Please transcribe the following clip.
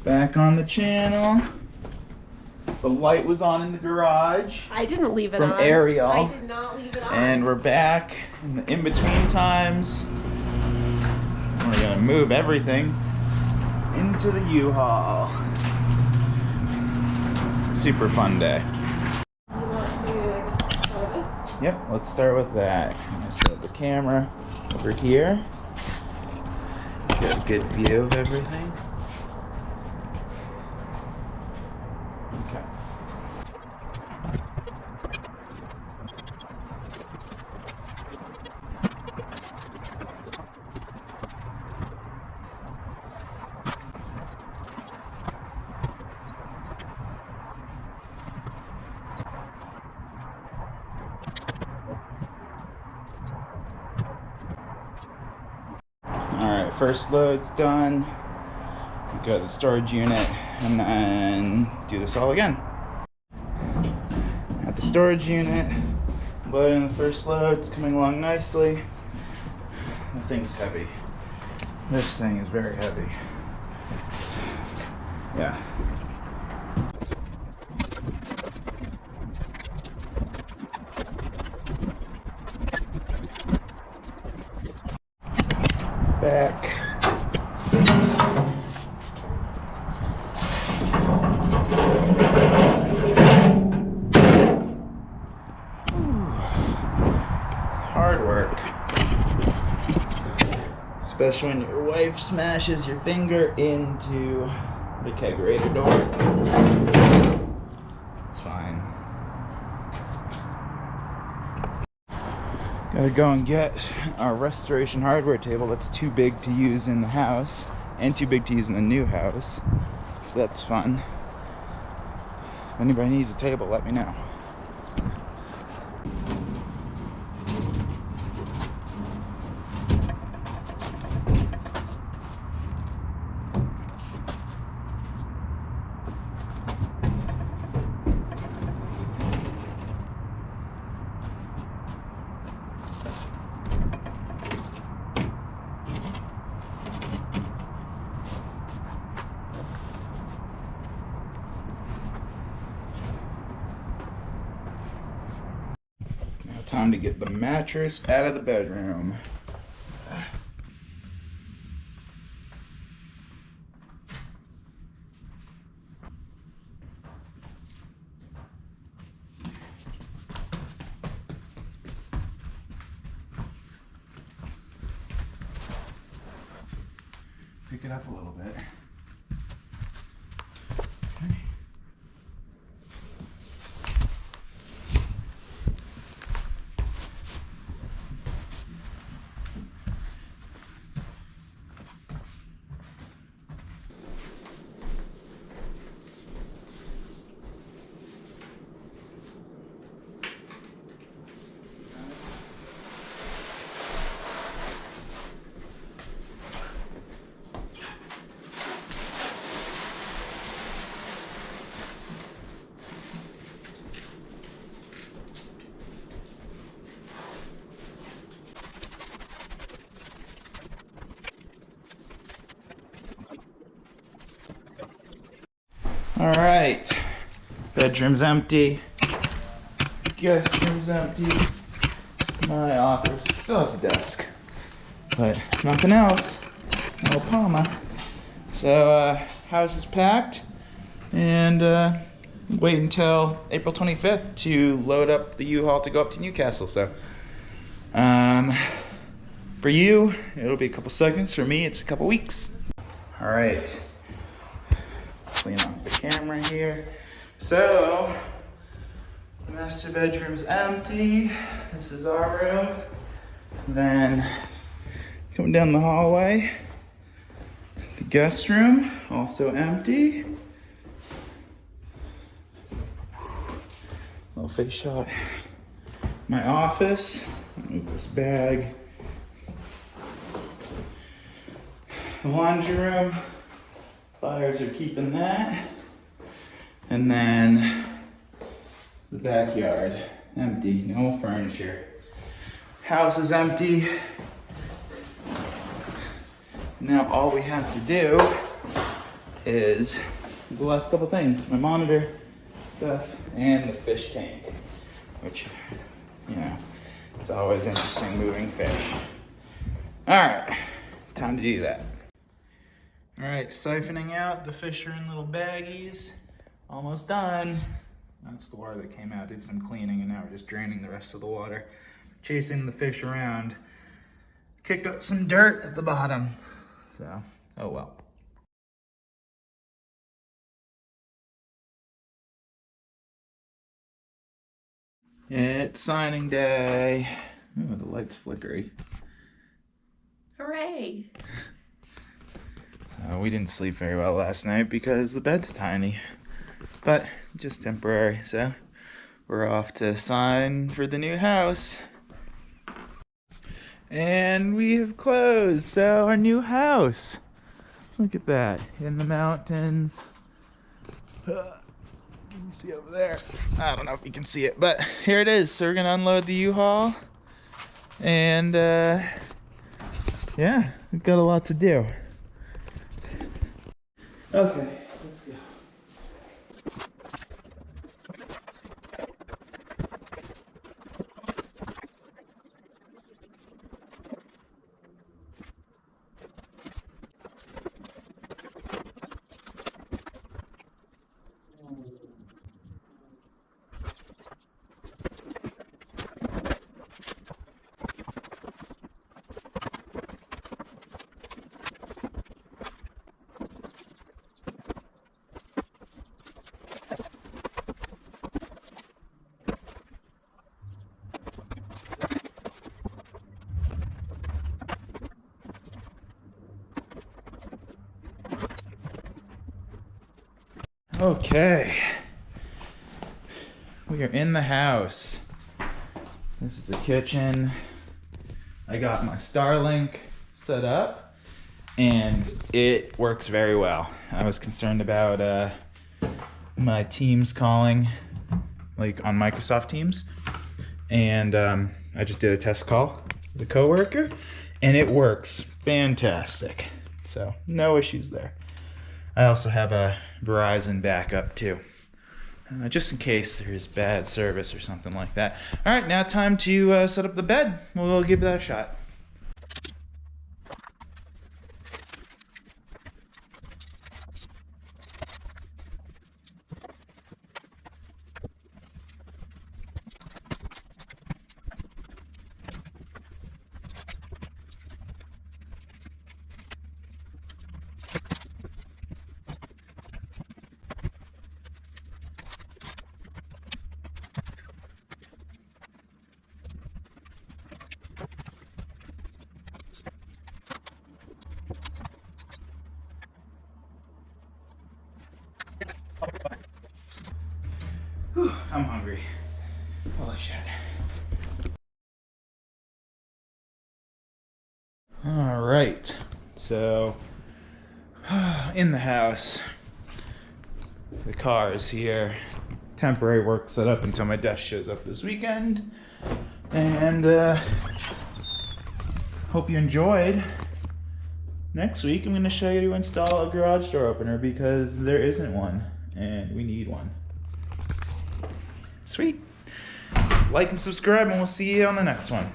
Back on the channel. The light was on in the garage. I didn't leave it from on. Ariel. I did not leave it on. And we're back in the in-between times. We're gonna move everything into the U-Haul. Super fun day. You want to show this? Yep, let's start with that. I'm gonna set the camera over here. Get a good view of everything. Okay. Alright, first load's done. Go to the storage unit and then do this all again. At the storage unit, loading the first load, it's coming along nicely. The thing's heavy. This thing is very heavy. Yeah. Back. Hard work. Especially when your wife smashes your finger into the kegerator door. It's fine. Gotta go and get our restoration hardware table that's too big to use in the house and too big to use in the new house. So that's fun. If anybody needs a table, let me know. Time to get the mattress out of the bedroom. Pick it up a little bit. All right, bedroom's empty, guest room's empty, my office still has a desk, but nothing else, no Palma. So house is packed, and wait until April 25th to load up the U-Haul to go up to Newcastle. So for you, it'll be a couple seconds. For me, it's a couple weeks. All right. Clean off the camera here. So, the master bedroom's empty. This is our room. Then, coming down the hallway, the guest room, also empty. Little face shot. My office. Move this bag. The laundry room. Buyers are keeping that. And then the backyard, empty, no furniture. House is empty. Now all we have to do is the last couple things. My monitor stuff and the fish tank, which, you know, it's always interesting moving fish. All right, time to do that. All right, siphoning out. The fish are in little baggies. Almost done. That's the water that came out. Did some cleaning, and now we're just draining the rest of the water. Chasing the fish around. Kicked up some dirt at the bottom. So, oh well. It's signing day. Ooh, the light's flickery. Hooray! We didn't sleep very well last night because the bed's tiny, but just temporary. So we're off to sign for the new house. And we have closed. So our new house. Look at that. In the mountains. Can you see over there? I don't know if you can see it, but here it is. So we're going to unload the U-Haul. And yeah, we've got a lot to do. Okay, let's go. Okay, we are in the house. This is the kitchen. I got my Starlink set up and it works very well. I was concerned about my Teams calling, like on Microsoft Teams, and I just did a test call with a coworker and it works fantastic. So no issues there. I also have a Verizon backup too, just in case there's bad service or something like that. All right, now time to set up the bed. We'll give that a shot. Whew, I'm hungry. Holy shit. All right, so in the house, the car is here. Temporary work set up until my desk shows up this weekend. And hope you enjoyed. Next week, I'm going to show you to install a garage door opener because there isn't one and we need one. Sweet. Like and subscribe, and we'll see you on the next one.